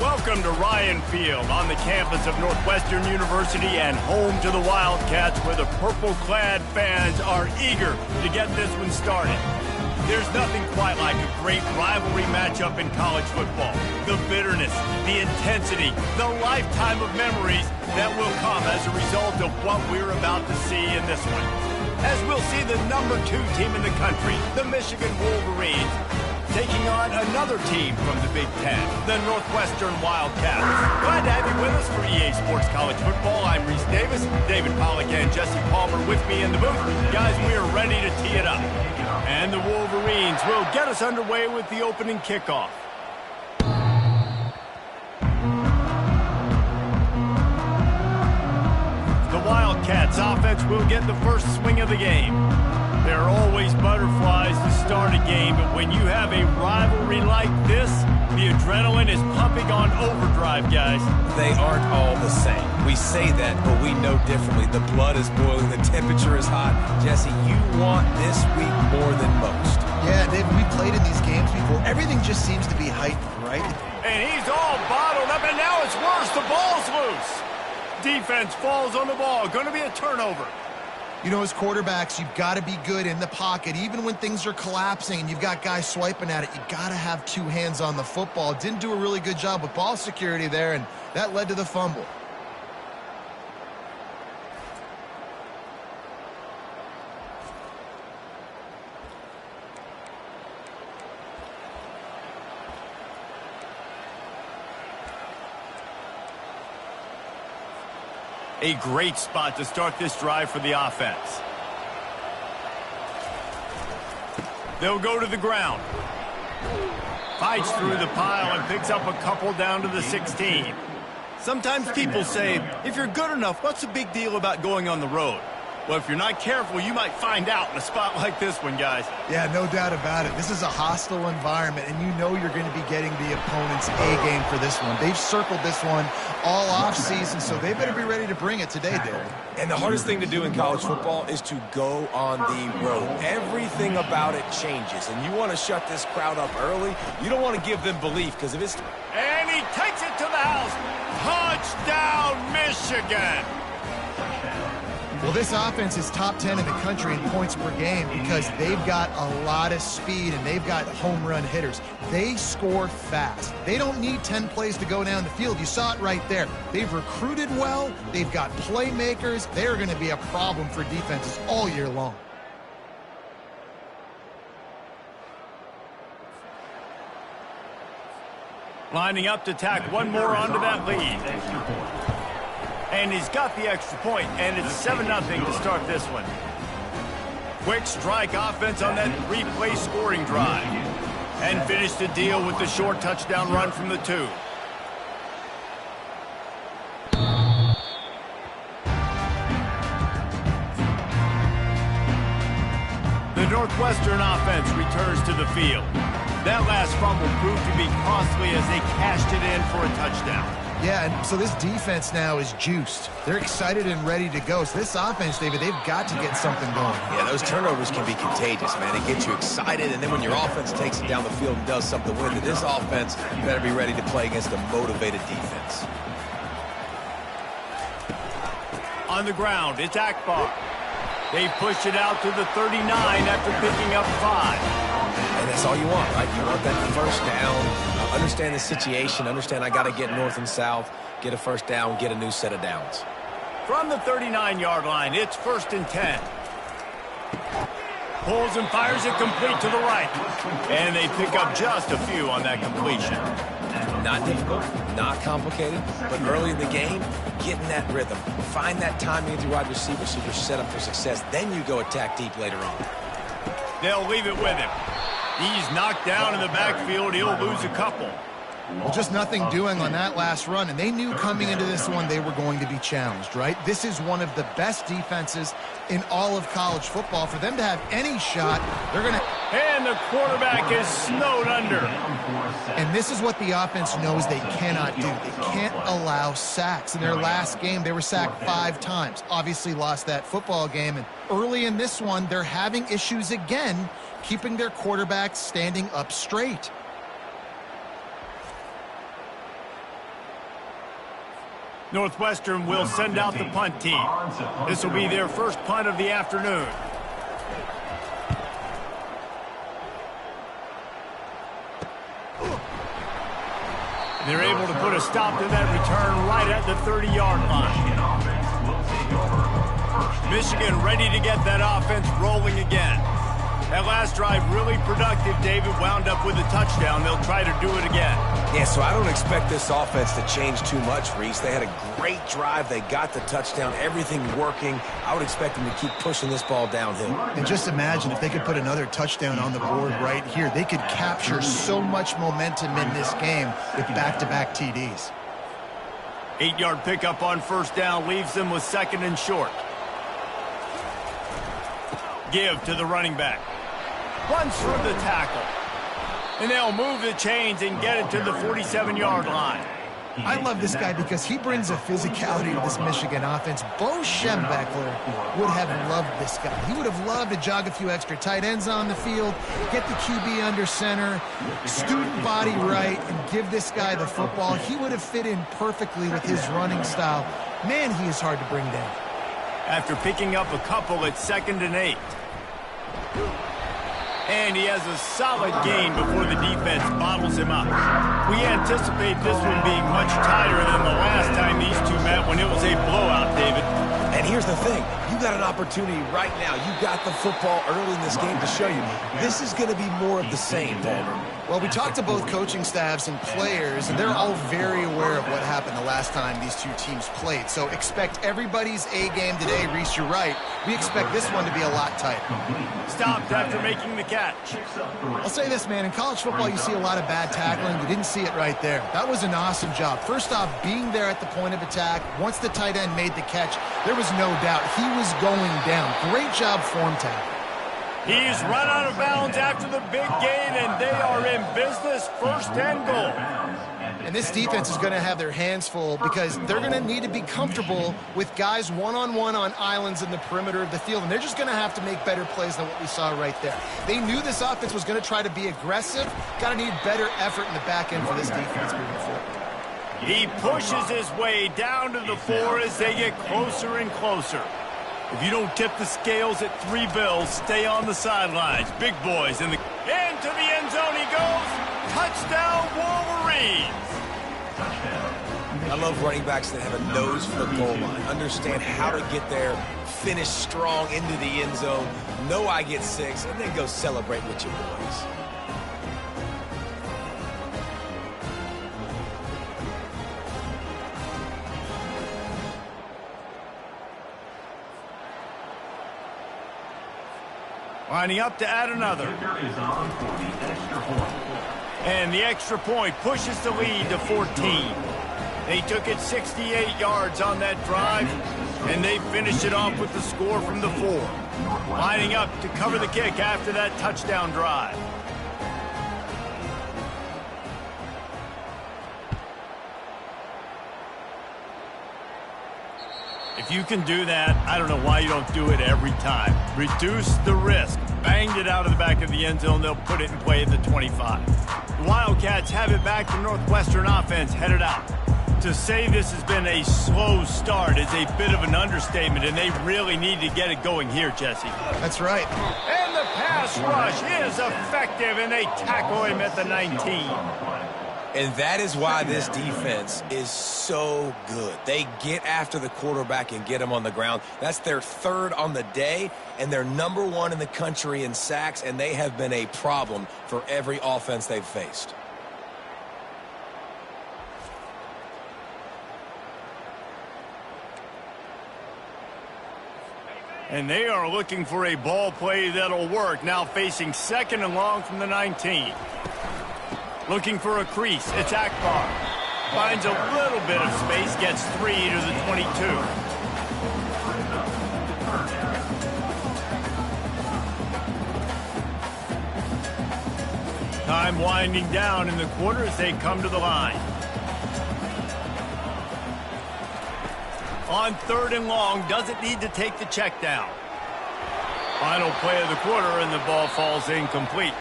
Welcome to Ryan Field on the campus of Northwestern University and home to the Wildcats, where the purple-clad fans are eager to get this one started. There's nothing quite like a great rivalry matchup in college football. The bitterness, the intensity, the lifetime of memories that will come as a result of what we're about to see in this one. As we'll see the #2 team in the country, the Michigan Wolverines, taking on another team from the Big Ten, the Northwestern Wildcats. Glad to have you with us for EA Sports College Football. I'm Reese Davis, David Pollack and Jesse Palmer with me in the booth. Guys, we are ready to tee it up. And the Wolverines will get us underway with the opening kickoff. The Wildcats offense will get the first swing of the game. There are always butterflies to start a game, but when you have a rivalry like this, the adrenaline is pumping on overdrive, guys. They aren't all the same. We say that, but we know differently. The blood is boiling, the temperature is hot. Jesse, you want this week more than most. Yeah, David, we played in these games before. Everything just seems to be heightened, right? And he's all bottled up, and now it's worse. The ball's loose. Defense falls on the ball. Going to be a turnover. You know, as quarterbacks, you've got to be good in the pocket. Even when things are collapsing and you've got guys swiping at it, you've got to have two hands on the football. Didn't do a really good job with ball security there, and that led to the fumble. A great spot to start this drive for the offense. They'll go to the ground. Fights through the pile and picks up a couple down to the 16. Sometimes people say, if you're good enough, what's the big deal about going on the road? Well, if you're not careful, you might find out in a spot like this one, guys. Yeah, no doubt about it. This is a hostile environment, and you know you're going to be getting the opponent's A-game for this one. They've circled this one all offseason, so they better be ready to bring it today, Derek. And the hardest thing to do in college football is to go on the road. Everything about it changes, and you want to shut this crowd up early. You don't want to give them belief, because if it's... And he takes it to the house. Touchdown, Michigan! Well, this offense is top 10 in the country in points per game because they've got a lot of speed and they've got home run hitters. They score fast. They don't need 10 plays to go down the field. You saw it right there. They've recruited well. They've got playmakers. They're going to be a problem for defenses all year long. Lining up to tack one more onto that lead. And he's got the extra point, and it's 7-0 to start this one. Quick strike offense on that three-play scoring drive. And finished the deal with the short touchdown run from the 2. The Northwestern offense returns to the field. That last fumble proved to be costly as they cashed it in for a touchdown. Yeah, and so this defense now is juiced. They're excited and ready to go. So this offense, David, they've got to get something going. Yeah, those turnovers can be contagious, man. It gets you excited, and then when your offense takes it down the field and does something with it, this offense better be ready to play against a motivated defense. On the ground, it's Akbar. They push it out to the 39 after picking up 5. And that's all you want, right? You want that first down. Understand the situation. Understand I got to get north and south, get a first down, get a new set of downs. From the 39-yard line, it's 1st and 10. Pulls and fires it complete to the right. And they pick up just a few on that completion. Not difficult, not complicated, but early in the game, get in that rhythm. Find that timing with your wide receiver so you're set up for success. Then you go attack deep later on. They'll leave it with him. He's knocked down in the backfield. He'll lose a couple. Well, just nothing doing on that last run, and they knew coming into this one they were going to be challenged, right? This is one of the best defenses in all of college football. For them to have any shot, they're going to... And the quarterback is snowed under. And this is what the offense knows they cannot do. They can't allow sacks. In their last game, they were sacked 5 times. Obviously lost that football game, and early in this one, they're having issues again keeping their quarterback standing up straight. Northwestern will send out the punt team. This will be their first punt of the afternoon. They're able to put a stop to that return right at the 30-yard line. Michigan ready to get that offense rolling again. That last drive really productive. David wound up with a touchdown. They'll try to do it again. Yeah, so I don't expect this offense to change too much, Reese. They had a great drive. They got the touchdown. Everything working. I would expect them to keep pushing this ball downhill. And just imagine if they could put another touchdown on the board right here. They could capture so much momentum in this game with back-to-back TDs. 8-yard pickup on first down leaves them with second and short. Give to the running back. Runs through the tackle. And they'll move the chains and get it to the 47-yard line. I love this guy because he brings a physicality to this Michigan offense. Bo Schembechler would have loved this guy. He would have loved to jog a few extra tight ends on the field, get the QB under center, student body right, and give this guy the football. He would have fit in perfectly with his running style. Man, he is hard to bring down. After picking up a couple at 2nd and 8. And he has a solid gain before the defense bottles him up. We anticipate this one being much tighter than the last time these two met when it was a blowout, David. And here's the thing. You got an opportunity right now. You got the football early in this game to show you. This is going to be more of the same, Palmer. Well, we talked to both coaching staffs and players, and they're all very aware of what happened the last time these two teams played. So expect everybody's A game today. Reese, you're right. We expect this one to be a lot tighter. Stopped after making the catch. I'll say this, man. In college football, you see a lot of bad tackling. You didn't see it right there. That was an awesome job. First off, being there at the point of attack. Once the tight end made the catch, there was no doubt he was going down. Great job form tackle. He's run out of bounds after the big gain, and they are in business, 1st and goal. And this defense is going to have their hands full because they're going to need to be comfortable with guys one-on-one on islands in the perimeter of the field, and they're just going to have to make better plays than what we saw right there. They knew this offense was going to try to be aggressive. Got to need better effort in the back end for this defense moving forward. He pushes his way down to the 4 as they get closer and closer. If you don't tip the scales at 3 bills, stay on the sidelines. Big boys into the end zone he goes. Touchdown, Wolverines. I love running backs that have a nose for the goal line. Understand how to get there, finish strong into the end zone, know I get 6, and then go celebrate with your boys. Lining up to add another. And the extra point pushes the lead to 14. They took it 68 yards on that drive, and they finished it off with the score from the 4. Lining up to cover the kick after that touchdown drive. If you can do that, I don't know why you don't do it every time. Reduce the risk. Banged it out of the back of the end zone. They'll put it in play at the 25. The Wildcats have it back. The Northwestern offense headed out. To say this has been a slow start is a bit of an understatement, and they really need to get it going here, Jesse. That's right. And the pass rush is effective, and they tackle him at the 19. And that is why this defense is so good. They get after the quarterback and get him on the ground. That's their 3rd on the day, and they're number 1 in the country in sacks, and they have been a problem for every offense they've faced. And they are looking for a ball play that'll work. Now facing 2nd and long from the 19. Looking for a crease. It's Akbar. Finds a little bit of space. Gets 3 to the 22. Time winding down in the quarter as they come to the line. On 3rd and long. Doesn't need to take the check down. Final play of the quarter, and the ball falls incomplete.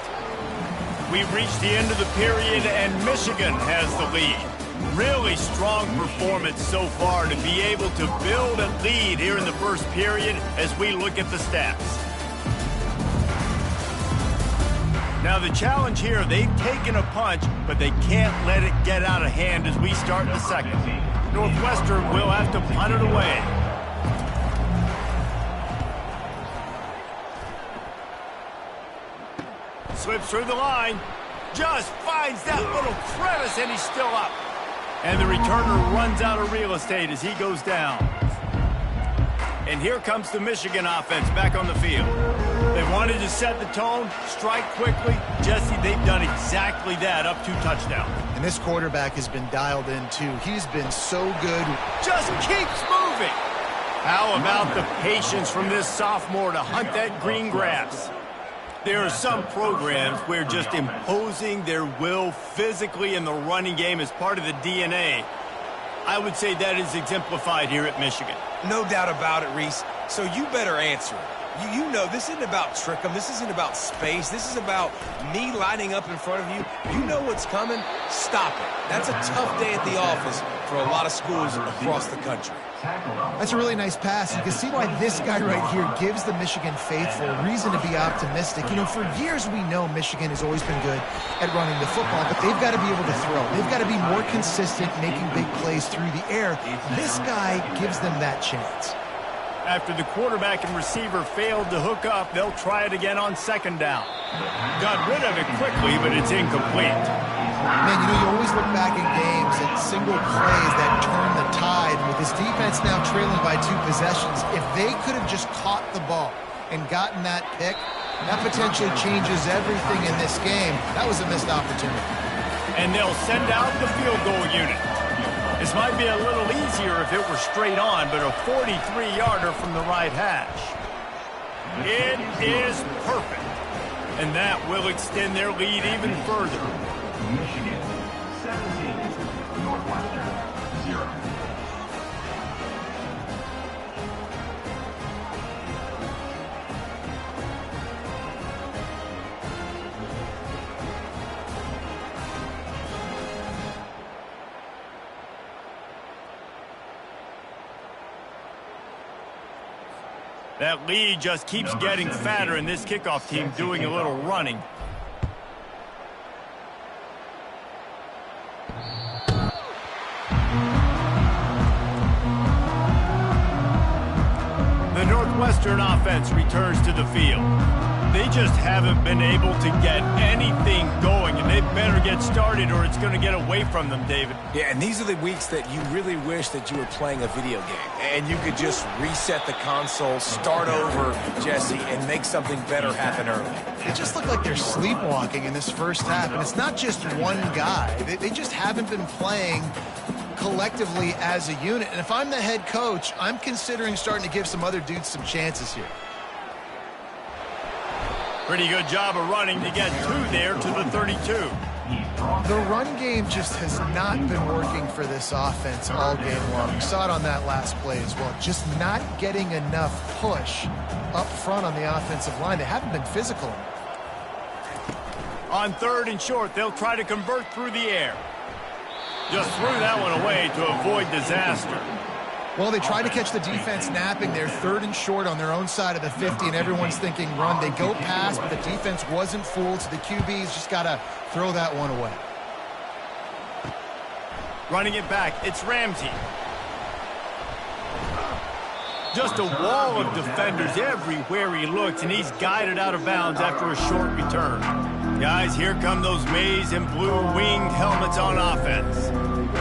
We've reached the end of the period, and Michigan has the lead. Really strong performance so far to be able to build a lead here in the first period as we look at the stats. Now the challenge here, they've taken a punch, but they can't let it get out of hand as we start the second. Northwestern will have to punt it away. Slips through the line. Just finds that little crevice, and he's still up. And the returner runs out of real estate as he goes down. And here comes the Michigan offense back on the field. They wanted to set the tone, strike quickly. Jesse, they've done exactly that, up 2 touchdowns. And this quarterback has been dialed in, too. He's been so good. Just keeps moving. How about the patience from this sophomore to hunt that green grass? There are some programs where just imposing their will physically in the running game is part of the DNA. I would say that is exemplified here at Michigan. No doubt about it, Reese. So you better answer it. You know this isn't about trick 'em. This isn't about space. This is about me lining up in front of you. You know what's coming. Stop it. That's a tough day at the office for a lot of schools across the country. That's a really nice pass. You can see why this guy right here gives the Michigan faithful reason to be optimistic. You know, for years we know Michigan has always been good at running the football, but they've got to be able to throw. They've got to be more consistent making big plays through the air. This guy gives them that chance. After the quarterback and receiver failed to hook up, they'll try it again on second down. Got rid of it quickly, but it's incomplete. Man, you know, you always look back in games at single plays that turn the tide. With this defense now trailing by 2 possessions, if they could have just caught the ball and gotten that pick, that potentially changes everything in this game. That was a missed opportunity. And they'll send out the field goal unit. This might be a little easier if it were straight on, but a 43-yarder from the right hash. It is perfect. And that will extend their lead even further. Michigan 17, Northwestern 0. That lead just keeps getting fatter, and this kickoff team doing a little running. The Northwestern offense returns to the field. They just haven't been able to get anything going, and they better get started or it's going to get away from them, David. Yeah, and these are the weeks that you really wish that you were playing a video game and you could just reset the console, start over, Jesse, and make something better happen early. It just looked like they're sleepwalking in this first half, and it's not just one guy. They just haven't been playing collectively as a unit. And if I'm the head coach, I'm considering starting to give some other dudes some chances here. Pretty good job of running to get 2 there to the 32. The run game just has not been working for this offense all game long. We saw it on that last play as well. Just not getting enough push up front on the offensive line. They haven't been physical enough. On 3rd and short, they'll try to convert through the air. Just threw that one away to avoid disaster. Well, they tried to catch the defense napping. They're 3rd and short on their own side of the 50, and everyone's thinking run. They go past, but the defense wasn't fooled, so the QB's just got to throw that one away. Running it back, it's Ramsey. Just a wall of defenders everywhere he looks, and he's guided out of bounds after a short return. Guys, here come those maize and blue winged helmets on offense.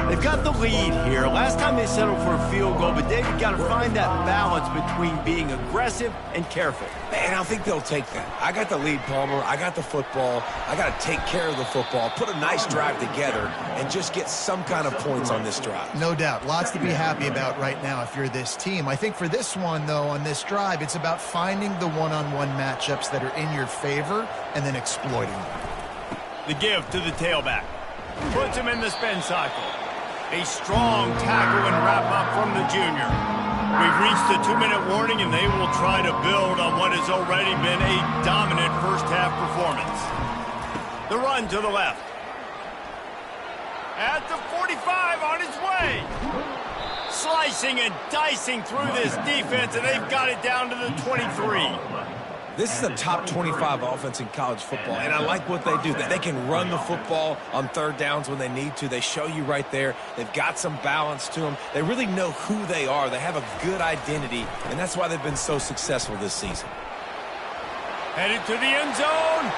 They've got the lead here. Last time they settled for a field goal, but David got to find that balance between being aggressive and careful. Man, I think they'll take that. I got the lead, Palmer. I got the football. I got to take care of the football, put a nice drive together, and just get some kind of points on this drive. No doubt. Lots to be happy about right now if you're this team. I think for this one, though, on this drive, it's about finding the one-on-one matchups that are in your favor and then exploiting them. The give to the tailback. Puts him in the spin cycle. A strong tackle and wrap up from the junior. We've reached the 2-minute warning, and they will try to build on what has already been a dominant first-half performance. The run to the left. At the 45 on his way. Slicing and dicing through this defense, and they've got it down to the 23. This is a top 25 offense in college football, and I like what they do. They can run the football on third downs when they need to. They show you right there. They've got some balance to them. They really know who they are. They have a good identity, and that's why they've been so successful this season. Headed to the end zone,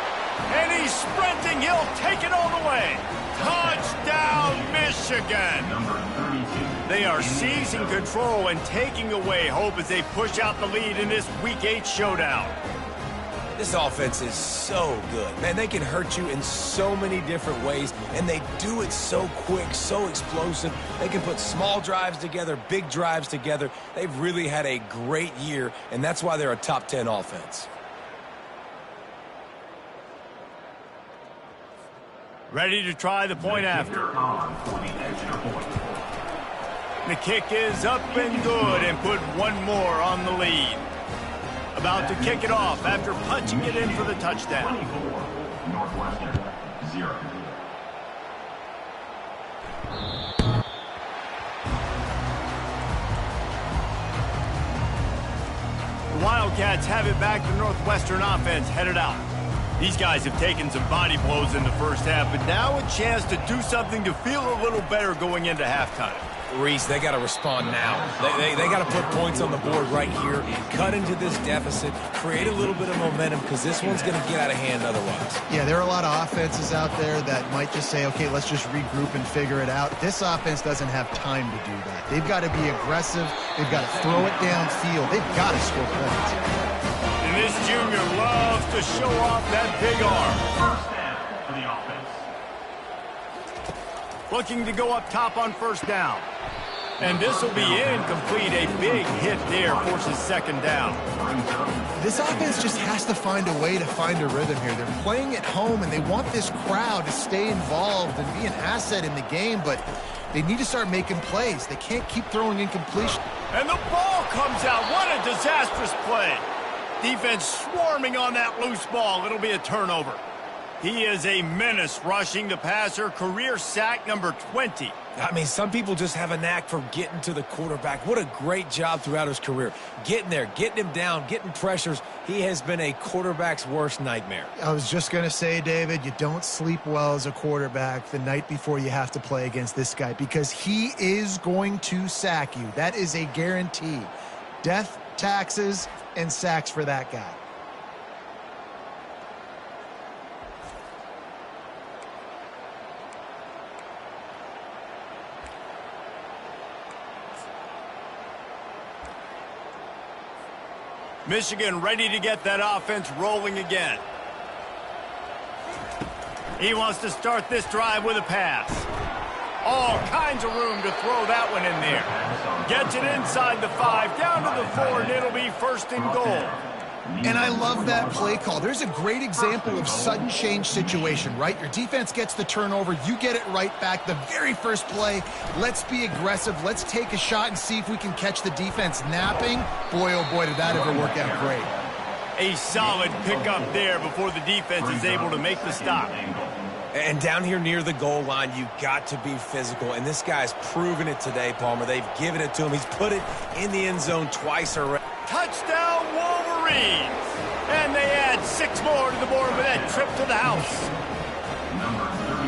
and he's sprinting. He'll take it all the way. Touchdown, Michigan! They are seizing control and taking away hope as they push out the lead in this Week 8 showdown. This offense is so good. Man, they can hurt you in so many different ways, and they do it so quick, so explosive. They can put small drives together, big drives together. They've really had a great year, and that's why they're a top 10 offense. Ready to try the point after. The kick is up and good and put one more on the lead. About to kick it off after punching it in for the touchdown. 24, Northwestern, 0. The Wildcats have it back. The Northwestern offense headed out. These guys have taken some body blows in the first half, but now a chance to do something to feel a little better going into halftime. Reese, they got to respond now. They got to put points on the board right here, cut into this deficit, create a little bit of momentum, because this one's going to get out of hand otherwise. Yeah, there are a lot of offenses out there that might just say, okay, let's just regroup and figure it out. This offense doesn't have time to do that. They've got to be aggressive. They've got to throw it downfield. They've got to score points. And this junior loves to show off that big arm. First down for the offense. Looking to go up top on first down. And this will be incomplete. A big hit there forces second down. This offense just has to find a way to find a rhythm here. They're playing at home, and they want this crowd to stay involved and be an asset in the game, but they need to start making plays. They can't keep throwing incompletion. And the ball comes out. What a disastrous play. Defense swarming on that loose ball. It'll be a turnover. He is a menace rushing the passer. Career sack number 20. I mean, some people just have a knack for getting to the quarterback. What a great job throughout his career. Getting there, getting him down, getting pressures. He has been a quarterback's worst nightmare. I was just going to say, David, you don't sleep well as a quarterback the night before you have to play against this guy, because he is going to sack you. That is a guarantee. Death, taxes, and sacks for that guy. Michigan ready to get that offense rolling again. He wants to start this drive with a pass. All kinds of room to throw that one in there. Gets it inside the 5, down to the 4, and it'll be first and goal. And I love that play call. There's a great example of sudden change situation, right? Your defense gets the turnover. You get it right back. The very first play, let's be aggressive. Let's take a shot and see if we can catch the defense napping. Boy, oh boy, did that ever work out great. A solid pickup there before the defense is able to make the stop. And down here near the goal line, you've got to be physical. And this guy's proven it today, Palmer. They've given it to him. He's put it in the end zone twice already. Touchdown, Wolverines! And they add 6 more to the board with that trip to the house.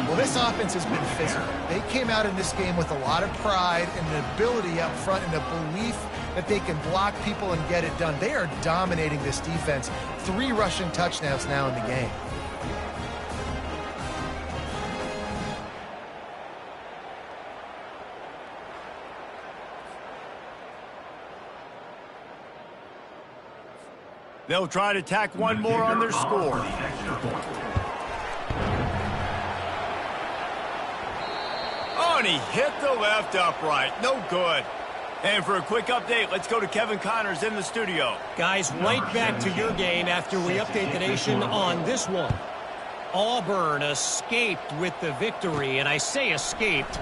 Well, this offense has been physical. They came out in this game with a lot of pride and an ability up front and a belief that they can block people and get it done. They are dominating this defense. 3 rushing touchdowns now in the game. They'll try to tack one more on their score. Oh, and he hit the left upright. No good. And for a quick update, let's go to Kevin Connors in the studio. Guys, right back to your game after we update the nation on this one. Auburn escaped with the victory, and I say escaped.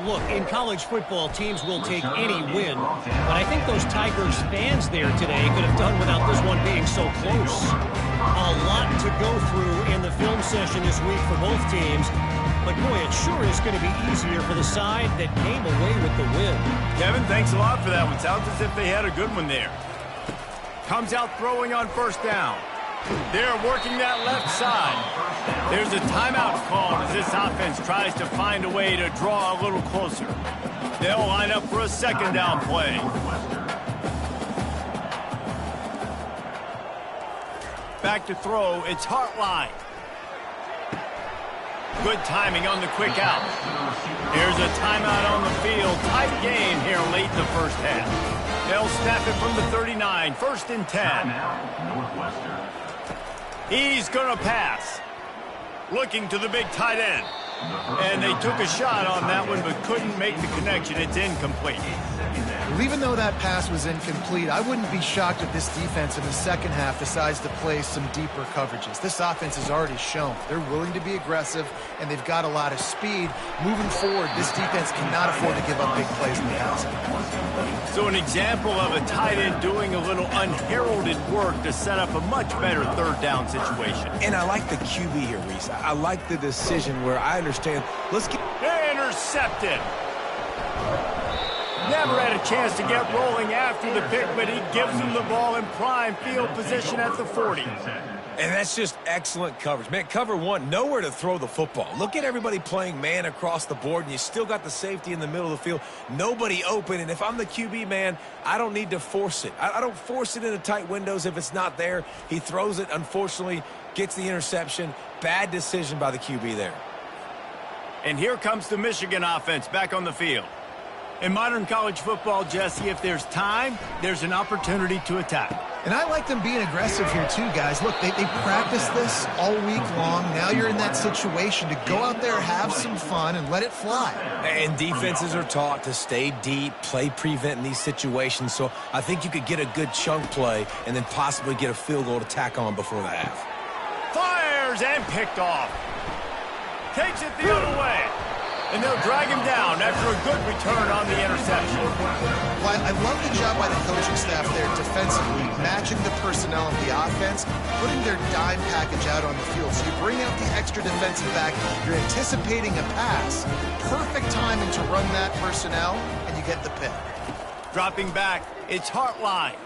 Look, in college football, teams will take any win, but I think those Tigers fans there today could have done without this one being so close. A lot to go through in the film session this week for both teams. But, boy, it sure is going to be easier for the side that came away with the win. Kevin, thanks a lot for that one. Sounds as if they had a good one there. Comes out throwing on first down. They're working that left side. There's a timeout called as this offense tries to find a way to draw a little closer. They'll line up for a second down play. Back to throw, it's Hartline. Good timing on the quick out. Here's a timeout on the field. Tight game here late in the first half. They'll snap it from the 39, first and 10. He's going to pass. Looking to the big tight end. And they took a shot on that one but couldn't make the connection. It's incomplete. Well, even though that pass was incomplete, I wouldn't be shocked if this defense in the second half decides to play some deeper coverages. This offense has already shown they're willing to be aggressive, and they've got a lot of speed. Moving forward, this defense cannot afford to give up big plays in the passing. So an example of a tight end doing a little unheralded work to set up a much better third down situation. And I like the QB here, Reese. I like the decision where I understand. Let's get... Intercepted. Never had a chance to get rolling after the pick, but he gives him the ball in prime field position at the 40. And that's just excellent coverage. Man, cover one, nowhere to throw the football. Look at everybody playing man across the board, and you still got the safety in the middle of the field. Nobody open, and if I'm the QB, man, I don't need to force it. I don't force it into tight windows if it's not there. He throws it, unfortunately, gets the interception. Bad decision by the QB there. And here comes the Michigan offense back on the field. In modern college football, Jesse, if there's time, there's an opportunity to attack. And I like them being aggressive here too, guys. Look, they practiced this all week long. Now you're in that situation to go out there, have some fun, and let it fly. And defenses are taught to stay deep, play prevent in these situations. So I think you could get a good chunk play and then possibly get a field goal to tack on before the half. Fires and picked off. Takes it the other way. And they'll drag him down after a good return on the interception. Well, I love the job by the coaching staff there defensively, matching the personnel of the offense, putting their dime package out on the field. So you bring out the extra defensive back, you're anticipating a pass, perfect timing to run that personnel, and you get the pick. Dropping back, it's Hartline.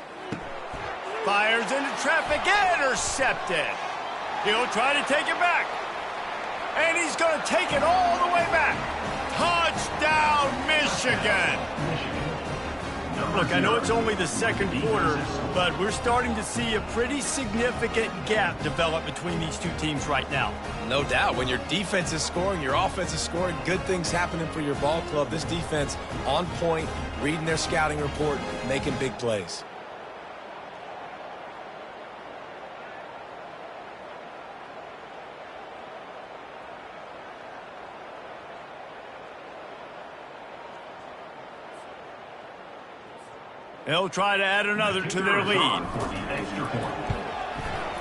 Fires into traffic, intercepted. He'll try to take it back. And he's going to take it all the way back. Touchdown, Michigan. Look, I know it's only the second quarter, but we're starting to see a pretty significant gap develop between these two teams right now. No doubt. When your defense is scoring, your offense is scoring, good things happening for your ball club. This defense on point, reading their scouting report, making big plays. They'll try to add another to their lead.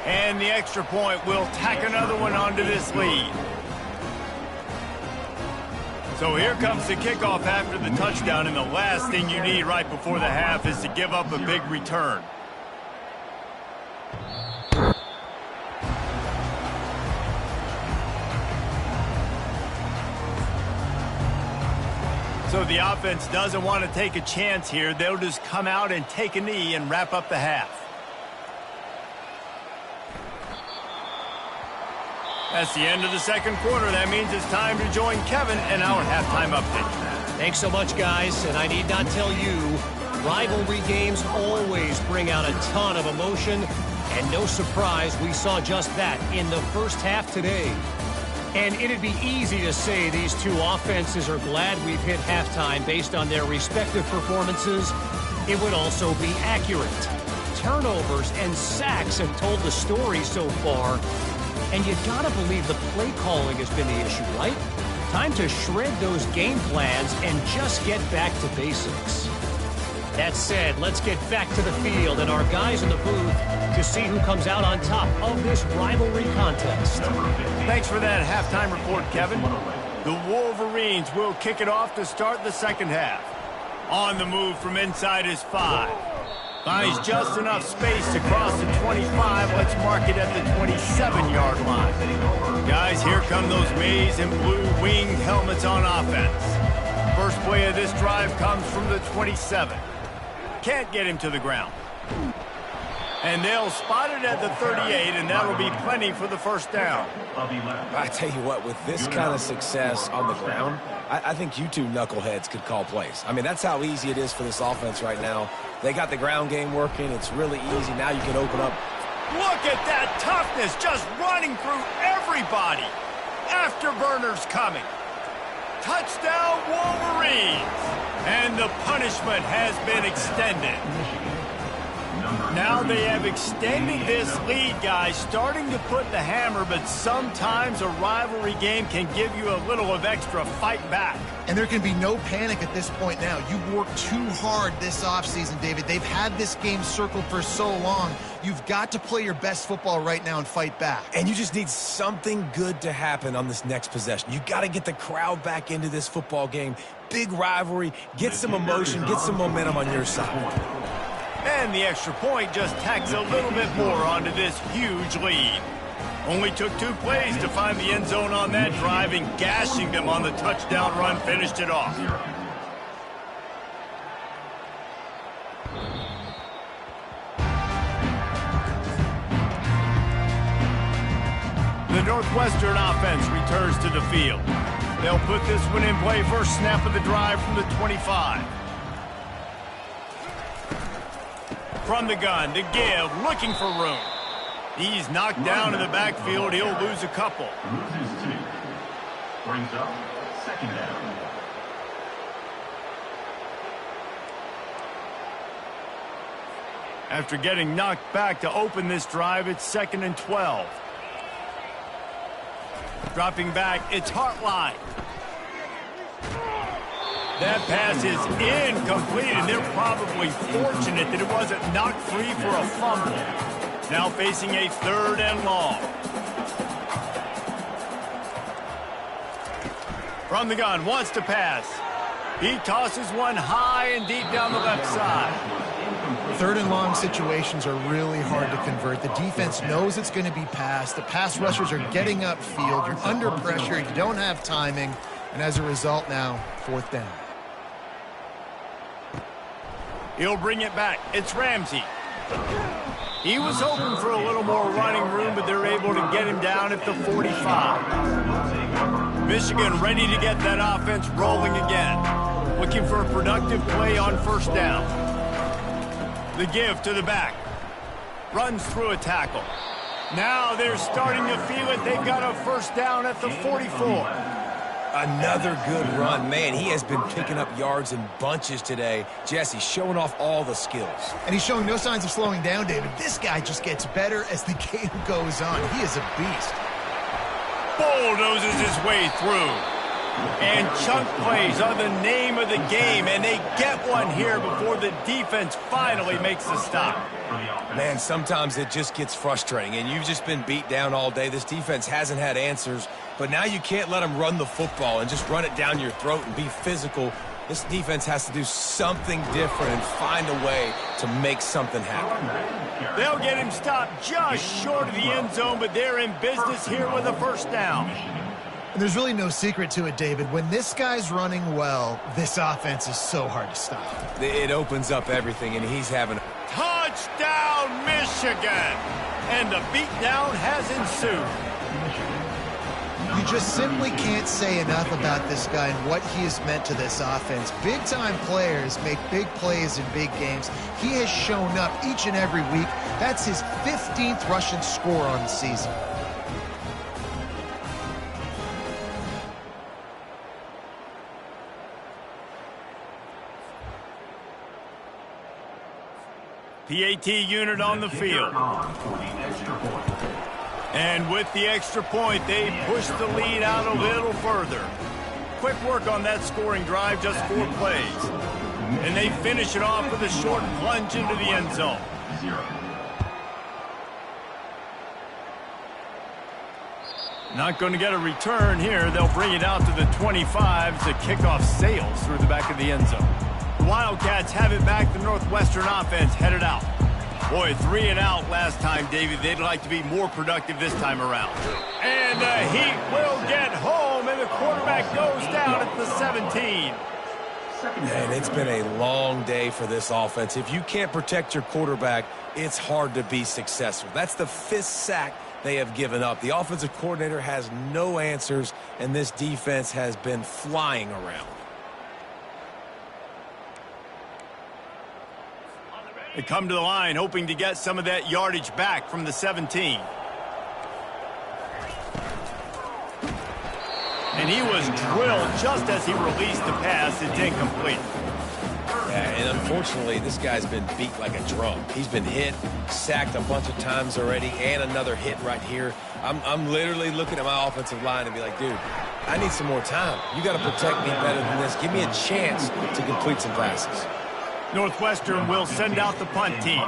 And the extra point will tack another one onto this lead. So here comes the kickoff after the touchdown, and the last thing you need right before the half is to give up a big return. So the offense doesn't want to take a chance here. They'll just come out and take a knee and wrap up the half. That's the end of the second quarter. That means it's time to join Kevin in our halftime update. Thanks so much, guys. And I need not tell you, rivalry games always bring out a ton of emotion. And no surprise, we saw just that in the first half today. And it'd be easy to say these two offenses are glad we've hit halftime based on their respective performances. It would also be accurate. Turnovers and sacks have told the story so far. And you gotta believe the play calling has been the issue, right? Time to shred those game plans and just get back to basics. That said, let's get back to the field and our guys in the booth to see who comes out on top of this rivalry contest. Thanks for that halftime report, Kevin. The Wolverines will kick it off to start the second half. On the move from inside is 5. Finds just enough space to cross the 25. Let's mark it at the 27-yard line. Guys, here come those maize and blue winged helmets on offense. First play of this drive comes from the 27. Can't get him to the ground. And they'll spot it at the 38, and that'll be plenty for the first down. I tell you what, with this kind of success on the ground, I think you two knuckleheads could call plays. I mean, that's how easy it is for this offense right now. They got the ground game working. It's really easy. Now you can open up. Look at that toughness, just running through everybody. Afterburners coming. Touchdown, Wolverines. And the punishment has been extended. Now they have extended this lead, guys, starting to put the hammer, but sometimes a rivalry game can give you a little of extra fight back. And there can be no panic at this point now. You've worked too hard this offseason, David. They've had this game circled for so long. You've got to play your best football right now and fight back. And you just need something good to happen on this next possession. You got to get the crowd back into this football game. Big rivalry, get some emotion, get some momentum on your side. And the extra point just tacks a little bit more onto this huge lead. Only took 2 plays to find the end zone on that drive, and gashing them on the touchdown run finished it off. The Northwestern offense returns to the field. They'll put this one in play first snap of the drive from the 25. From the gun, to give, looking for room. He's knocked down in the backfield. He'll lose a couple. Loses 2. Brings up second down. After getting knocked back to open this drive, it's 2nd and 12. Dropping back, it's Hartline. That pass is incomplete, and they're probably fortunate that it wasn't knocked free for a fumble. Now facing a 3rd and long. From the gun, wants to pass. He tosses one high and deep down the left side. 3rd and long situations are really hard to convert. The defense knows it's going to be passed. The pass rushers are getting upfield. You're under pressure. You don't have timing. And as a result now, 4th down. He'll bring it back. It's Ramsey. He was hoping for a little more running room, but they're able to get him down at the 45. Michigan ready to get that offense rolling again. Looking for a productive play on 1st down. The give to the back. Runs through a tackle. Now they're starting to feel it. They've got a 1st down at the 44. Another good run. Man, he has been picking up yards in bunches today. Jesse showing off all the skills. And he's showing no signs of slowing down, David. This guy just gets better as the game goes on. He is a beast. Bulldozes his way through. And chunk plays are the name of the game, and they get one here before the defense finally makes a stop. Man, sometimes it just gets frustrating, and you've just been beat down all day. This defense hasn't had answers, but now you can't let them run the football and just run it down your throat and be physical. This defense has to do something different and find a way to make something happen. They'll get him stopped just short of the end zone, but they're in business here with a 1st down. And there's really no secret to it, David. When this guy's running well, this offense is so hard to stop. It opens up everything, and he's having a touchdown, Michigan! And the beatdown has ensued. You just simply can't say enough about this guy and what he has meant to this offense. Big-time players make big plays in big games. He has shown up each and every week. That's his 15th rushing score on the season. PAT unit on the field. And with the extra point, they push the lead out a little further. Quick work on that scoring drive, just 4 plays. And they finish it off with a short plunge into the end zone. Not going to get a return here. They'll bring it out to the 25 as the kickoff sails through the back of the end zone. Wildcats have it back. The Northwestern offense headed out. Boy, 3 and out last time, Davey. They'd like to be more productive this time around. And the Heat will get home, and the quarterback goes down at the 17. And it's been a long day for this offense. If you can't protect your quarterback, it's hard to be successful. That's the 5th sack they have given up. The offensive coordinator has no answers, and this defense has been flying around. They come to the line hoping to get some of that yardage back from the 17. And he was drilled just as he released the pass. It's incomplete. Yeah, and unfortunately, this guy's been beat like a drum. He's been hit, sacked a bunch of times already, and another hit right here. I'm literally looking at my offensive line and be like, dude, I need some more time. You got to protect me better than this. Give me a chance to complete some passes. Northwestern will send out the punt team.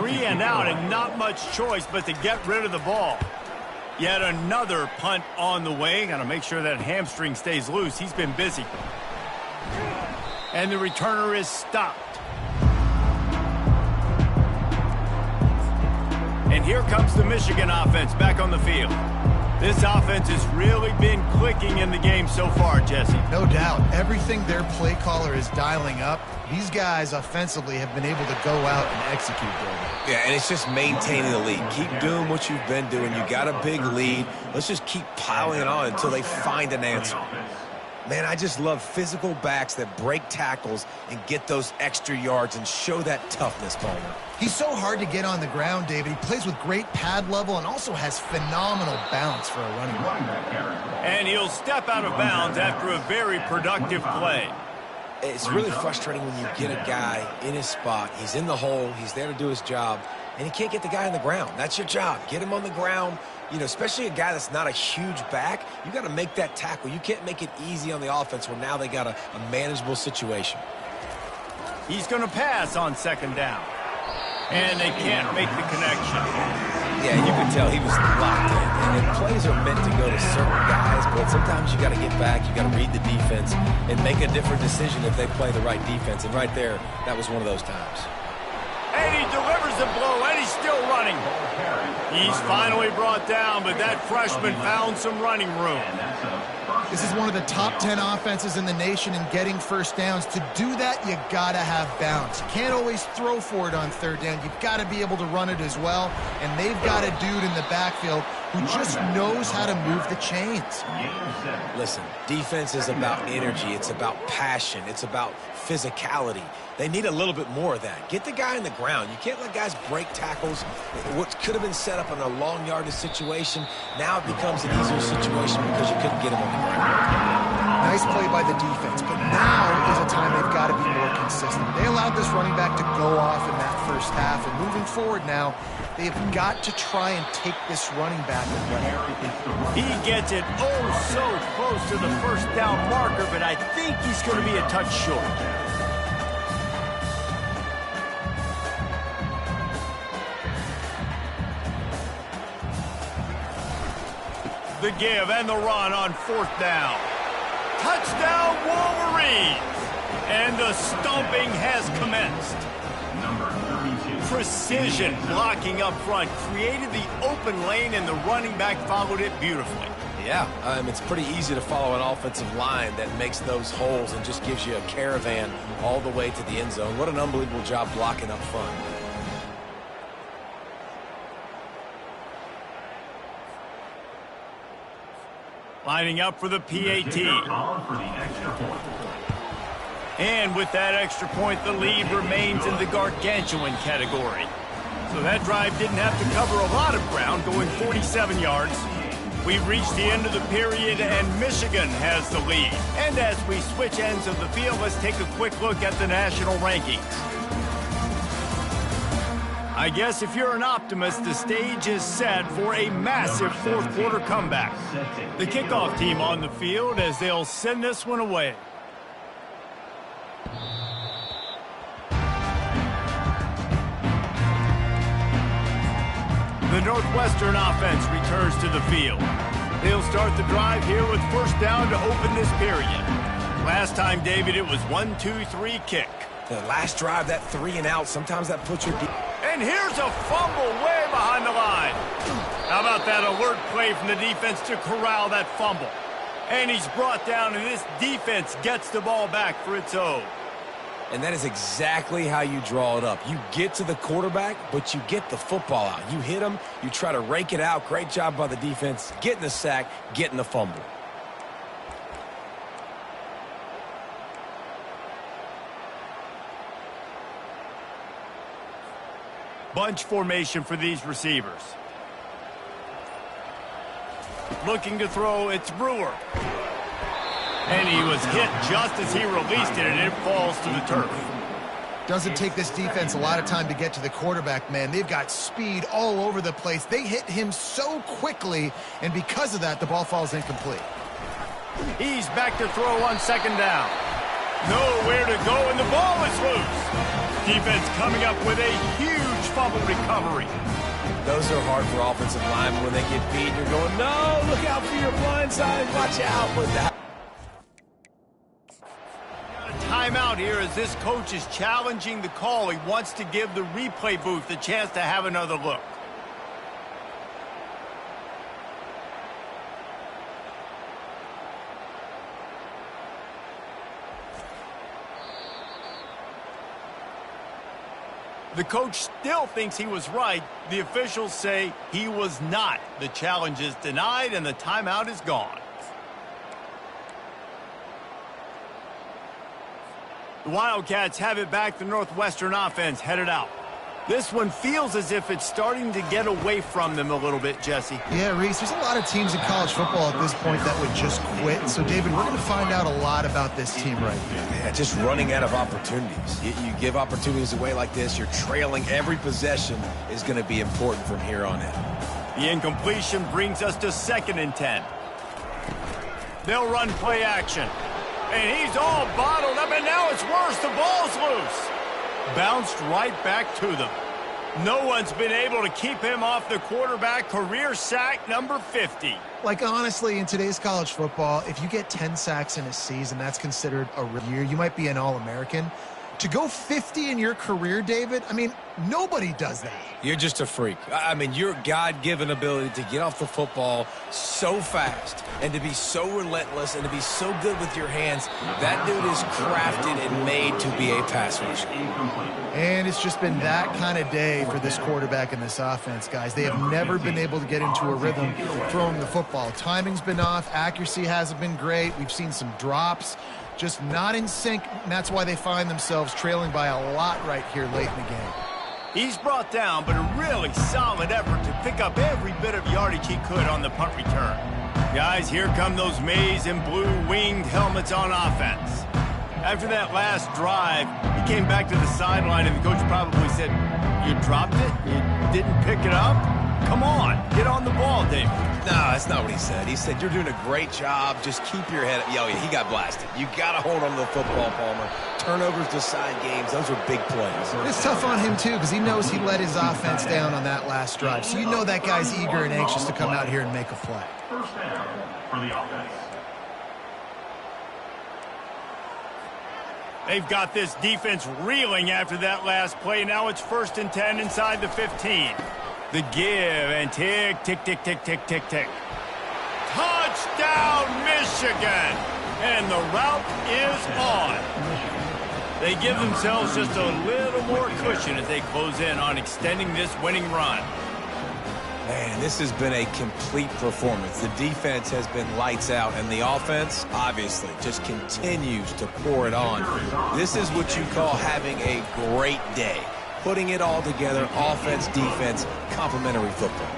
3 and out and not much choice but to get rid of the ball. Yet another punt on the way. Got to make sure that hamstring stays loose. He's been busy. And the returner is stopped. And here comes the Michigan offense back on the field. This offense has really been clicking in the game so far, Jesse. No doubt. Everything their play caller is dialing up, these guys offensively have been able to go out and execute there. Yeah, and it's just maintaining the lead. Keep doing what you've been doing. You got a big lead. Let's just keep piling it on until they find an answer. Man, I just love physical backs that break tackles and get those extra yards and show that toughness, Palmer. He's so hard to get on the ground, David. He plays with great pad level and also has phenomenal balance for a running back. And he'll step out of bounds after a very productive play. It's really frustrating when you get a guy in his spot. He's in the hole. He's there to do his job, and he can't get the guy on the ground. That's your job. Get him on the ground. You know, especially a guy that's not a huge back, you got to make that tackle. You can't make it easy on the offense where now they got a manageable situation. He's going to pass on second down. And they can't make the connection. Yeah, you can tell he was locked in. And plays are meant to go to certain guys, but sometimes you got to get back, you got to read the defense, and make a different decision if they play the right defense. And right there, that was one of those times. And he delivers the blow, and he's still running. He's finally brought down, but that freshman found some running room. This is one of the top 10 offenses in the nation in getting first downs. To do that, you got to have balance. You can't always throw for it on third down. You've got to be able to run it as well. And they've got a dude in the backfield who just knows how to move the chains. Listen, defense is about energy. It's about passion. It's about physicality. They need a little bit more of that. Get the guy on the ground. You can't let guys break tackles. What could have been set up in a long yardage situation, now it becomes an easier situation because you couldn't get him on the ground. Nice play by the defense, but now is a time they've got to be more consistent. They allowed this running back to go off in that first half, and moving forward now, they've got to try and take this running back away. He gets it so close to the first down marker, but I think he's going to be a touch short. The give and the run on fourth down. Touchdown, Wolverines! And the stomping has commenced. Precision blocking up front created the open lane, and the running back followed it beautifully. Yeah, it's pretty easy to follow an offensive line that makes those holes and just gives you a caravan all the way to the end zone. What an unbelievable job blocking up front. Lining up for the PAT. And with that extra point, the lead remains in the gargantuan category. So that drive didn't have to cover a lot of ground, going 47 yards. We've reached the end of the period, and Michigan has the lead. And as we switch ends of the field, let's take a quick look at the national rankings. I guess if you're an optimist, the stage is set for a massive fourth quarter comeback. The kickoff team on the field as they'll send this one away. The Northwestern offense returns to the field. They'll start the drive here with first down to open this period. Last time, David, it was 1-2-3 kick. The last drive, that 3 and out, sometimes that puts your... And here's a fumble way behind the line. How about that alert play from the defense to corral that fumble? And he's brought down, and this defense gets the ball back for its own. And that is exactly how you draw it up. You get to the quarterback, but you get the football out. You hit him, you try to rake it out. Great job by the defense, getting the sack, getting the fumble. Bunch formation for these receivers. Looking to throw, it's Brewer. And he was hit just as he released it, and it falls to the turf. Doesn't take this defense a lot of time to get to the quarterback, man. They've got speed all over the place. They hit him so quickly, and because of that, the ball falls incomplete. He's back to throw on second down. Nowhere to go, and the ball is loose. Defense coming up with a huge fumble recovery. Those are hard for offensive linemen when they get beat. You're going, no, look out for your blind side. Watch out. But that... Timeout here as this coach is challenging the call. He wants to give the replay booth the chance to have another look. The coach still thinks he was right. The officials say he was not. The challenge is denied and the timeout is gone. The Wildcats have it back. The Northwestern offense headed out. This one feels as if it's starting to get away from them a little bit, Jesse. Yeah, Reese, there's a lot of teams in college football at this point that would just quit. So, David, we're going to find out a lot about this team right now. Yeah, just running out of opportunities. You give opportunities away like this, you're trailing. Every possession is going to be important from here on in. The incompletion brings us to 2nd and 10. They'll run play action. And he's all bottled up, and now it's worse. The ball's loose. Bounced right back to them. No one's been able to keep him off the quarterback. Career sack number 50. Like, honestly, in today's college football, if you get 10 sacks in a season, that's considered a year. You might be an All-American. To go 50 in your career, David, I mean, nobody does that. You're just a freak. I mean, your God-given ability to get off the football so fast and to be so relentless and to be so good with your hands, that dude is crafted and made to be a pass rusher. And it's just been that kind of day for this quarterback and this offense, guys. They have never been able to get into a rhythm throwing the football. Timing's been off. Accuracy hasn't been great. We've seen some drops. Just not in sync, and that's why they find themselves trailing by a lot right here late in the game. He's brought down, but a really solid effort to pick up every bit of yardage he could on the punt return. Guys, here come those maize and blue winged helmets on offense. After that last drive, he came back to the sideline, and the coach probably said, "You dropped it? You didn't pick it up? Come on, get on the ball, David." No, that's not what he said. He said, you're doing a great job. Just keep your head up. Yo, yeah, he got blasted. You got to hold on to the football, Palmer. Turnovers decide games. Those are big plays. It's tough on him, too, because he knows he let his offense down on that last drive. So you know that guy's eager and anxious to come out here and make a play. First down for the offense. They've got this defense reeling after that last play. Now it's 1st and 10 inside the 15. The give and tick, tick, tick, tick, tick, tick, tick. Touchdown, Michigan! And the route is on. They give themselves just a little more cushion as they close in on extending this winning run. Man, this has been a complete performance. The defense has been lights out, and the offense, obviously, just continues to pour it on. This is what you call having a great day. Putting it all together, offense, defense, complementary football.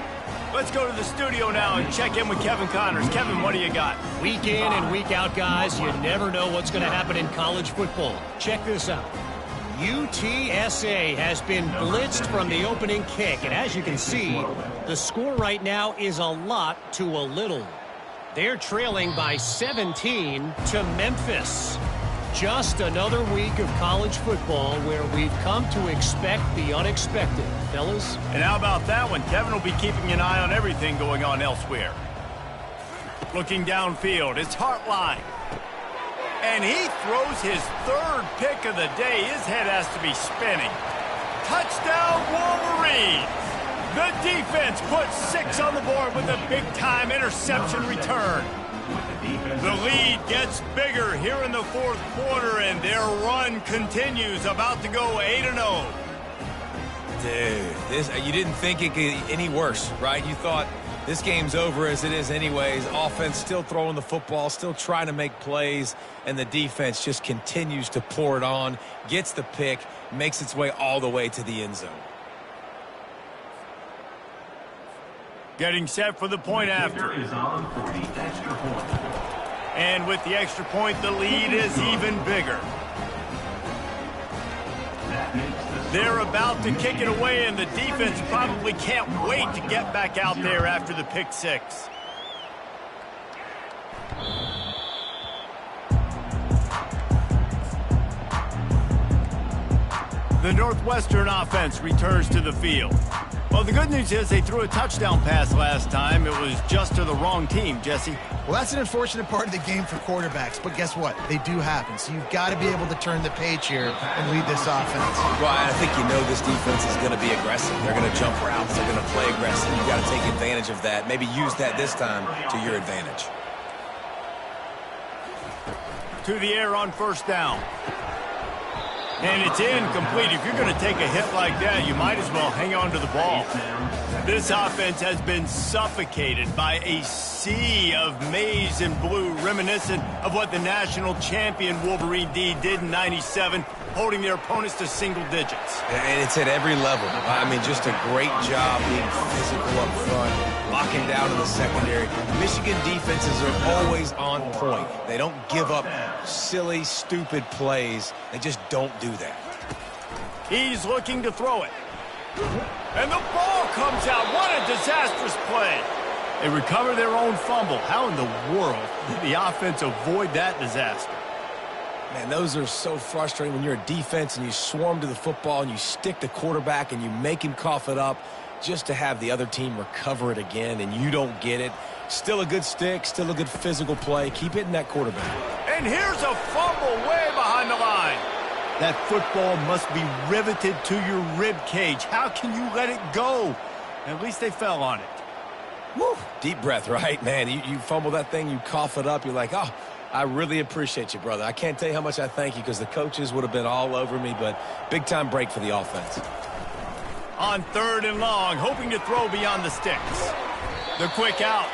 Let's go to the studio now and check in with Kevin Connors. Kevin, what do you got? Week in and week out, guys, you never know what's going to happen in college football. Check this out. UTSA has been blitzed from the opening kick, and as you can see, the score right now is a lot to a little. They're trailing by 17 to Memphis. Just another week of college football where we've come to expect the unexpected, fellas. And how about that one? Kevin will be keeping an eye on everything going on elsewhere. Looking downfield, it's Hartline. And he throws his third pick of the day. His head has to be spinning. Touchdown, Wolverines! The defense puts 6 on the board with a big-time interception return. The lead gets bigger here in the fourth quarter, and their run continues, about to go 8-0. Dude, you didn't think it could get any worse, right? You thought this game's over as it is anyways. Offense still throwing the football, still trying to make plays, and the defense just continues to pour it on, gets the pick, makes its way all the way to the end zone. Getting set for the point after. And with the extra point, the lead is even bigger. They're about to kick it away, and the defense probably can't wait to get back out there after the pick 6. The Northwestern offense returns to the field. Well, the good news is they threw a touchdown pass last time. It was just to the wrong team, Jesse. Well, that's an unfortunate part of the game for quarterbacks, but guess what? They do happen. So you've got to be able to turn the page here and lead this offense. Well, I think you know this defense is going to be aggressive. They're going to jump routes. They're going to play aggressive. You've got to take advantage of that. Maybe use that this time to your advantage. To the air on first down. And it's incomplete. If you're going to take a hit like that, you might as well hang on to the ball. This offense has been suffocated by a sea of maize and blue, reminiscent of what the national champion Wolverine D did in '97, holding their opponents to single digits. And it's at every level. I mean, just a great job being physical up front, locking down in the secondary. Michigan defenses are always on point. They don't give up silly, stupid plays. They just don't do that. He's looking to throw it. And the ball comes out. What a disastrous play. They recover their own fumble. How in the world did the offense avoid that disaster? Man, those are so frustrating when you're a defense and you swarm to the football and you stick the quarterback and you make him cough it up just to have the other team recover it again and you don't get it. Still a good stick, still a good physical play. Keep hitting that quarterback. And here's a fumble way behind the line. That football must be riveted to your rib cage. How can you let it go? At least they fell on it. Woo. Deep breath, right? Man, you fumble that thing, you cough it up, you're like, oh, I really appreciate you, brother. I can't tell you how much I thank you because the coaches would have been all over me, but big-time break for the offense. On 3rd and long, hoping to throw beyond the sticks. The quick out.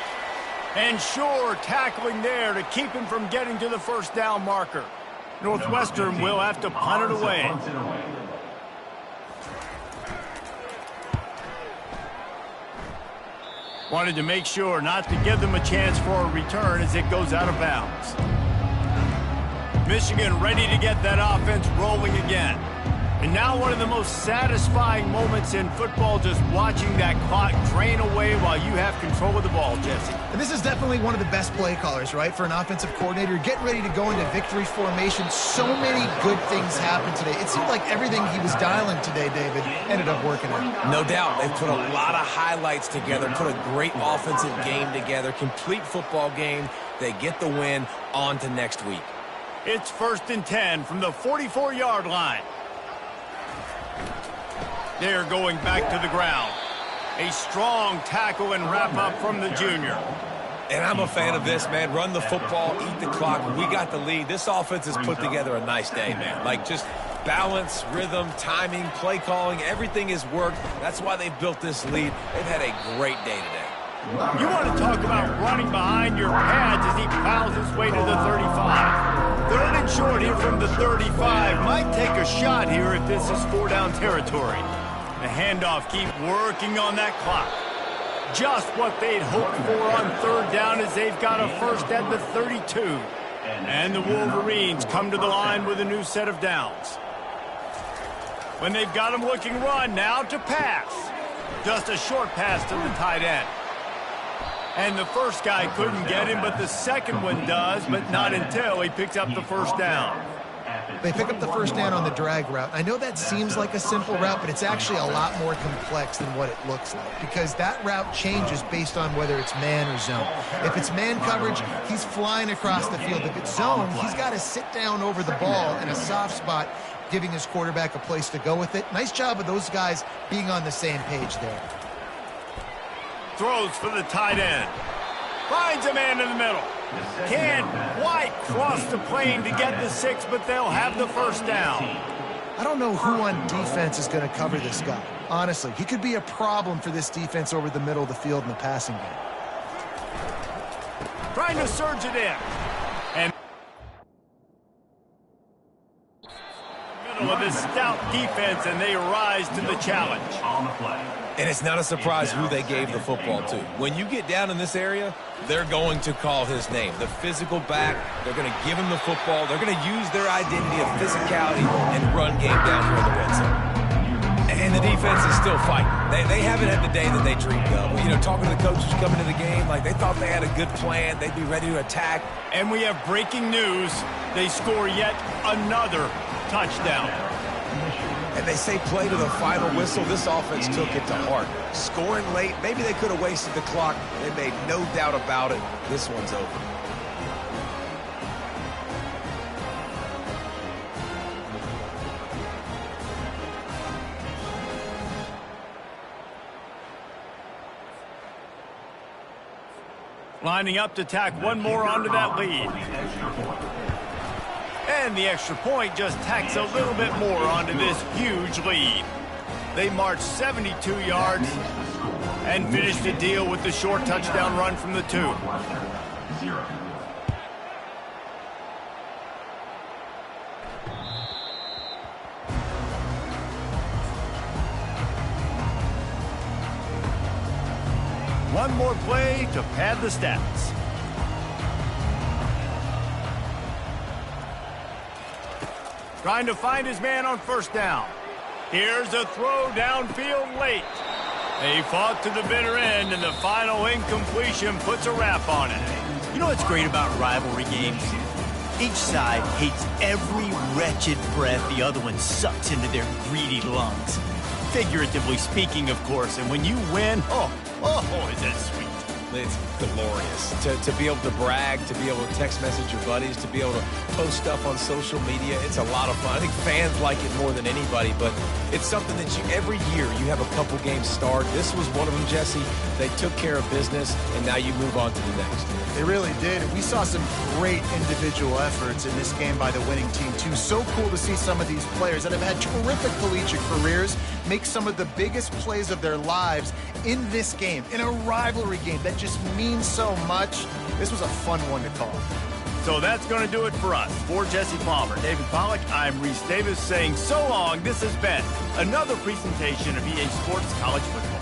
And sure, tackling there to keep him from getting to the first down marker. Northwestern will have to punt it away. Wanted to make sure not to give them a chance for a return as it goes out of bounds. Michigan ready to get that offense rolling again. And now one of the most satisfying moments in football, just watching that clock drain away while you have control of the ball, Jesse. And this is definitely one of the best play callers, right, for an offensive coordinator. Getting ready to go into victory formation. So many good things happened today. It seemed like everything he was dialing today, David, ended up working out. No doubt. They put a lot of highlights together, put a great offensive game together, complete football game. They get the win. On to next week. It's 1st and 10 from the 44-yard line. They're going back to the ground. A strong tackle and wrap-up from the junior. And I'm a fan of this, man. Run the football, eat the clock. We got the lead. This offense has put together a nice day, man. Like, just balance, rhythm, timing, play calling, everything has worked. That's why they've built this lead. They've had a great day today. You want to talk about running behind your pads as he plows his way to the 35. 3rd and short here from the 35. Might take a shot here if this is 4-down territory. The handoff keep working on that clock. Just what they'd hoped for on 3rd down as they've got a first at the 32. And the Wolverines come to the line with a new set of downs. When they've got them looking run, now to pass. Just a short pass to the tight end. And the first guy couldn't get him, but the second one does, but not until he picks up the first down. They pick up the first down on the drag route. I know that seems like a simple route, but it's actually a lot more complex than what it looks like because that route changes based on whether it's man or zone. If it's man coverage, he's flying across the field. If it's zone, he's got to sit down over the ball in a soft spot, giving his quarterback a place to go with it. Nice job of those guys being on the same page there. Throws for the tight end. Finds a man in the middle. Can't quite cross the plane to get the 6, but they'll have the first down. I don't know who on defense is going to cover this guy. Honestly, he could be a problem for this defense over the middle of the field in the passing game. Trying to surge it in. And middle of this stout defense, and they rise to the challenge. On the play. And it's not a surprise who they gave the football to. When you get down in this area, they're going to call his name. The physical back, they're going to give him the football. They're going to use their identity of physicality and run game down here in the red zone. And the defense is still fighting. They haven't had the day that they dreamed of. You know, talking to the coaches coming into the game, like they thought they had a good plan. They'd be ready to attack. And we have breaking news. They score yet another touchdown. And they say play to the final whistle. This offense took it to heart. Scoring late, maybe they could have wasted the clock. They made no doubt about it. This one's over. Lining up to tack one more onto that lead. And the extra point just tacks a little bit more onto this huge lead. They march 72 yards and finish the deal with the short touchdown run from the 2. One more play to pad the stats. Trying to find his man on first down. Here's a throw downfield late. They fought to the bitter end, and the final incompletion puts a wrap on it. You know what's great about rivalry games? Each side hates every wretched breath the other one sucks into their greedy lungs. Figuratively speaking, of course, and when you win, oh, is that sweet. It's glorious to be able to brag, to be able to text message your buddies, to be able to post stuff on social media. It's a lot of fun. I think fans like it more than anybody, but it's something that every year you have a couple games start. This was one of them, Jesse. They took care of business, and now you move on to the next. They really did. We saw some great individual efforts in this game by the winning team, too. So cool to see some of these players that have had terrific collegiate careers make some of the biggest plays of their lives in this game, in a rivalry game that just means so much. This was a fun one to call. So that's going to do it for us. For Jesse Palmer, David Pollack, I'm Reese Davis saying so long. This has been another presentation of EA Sports College Football.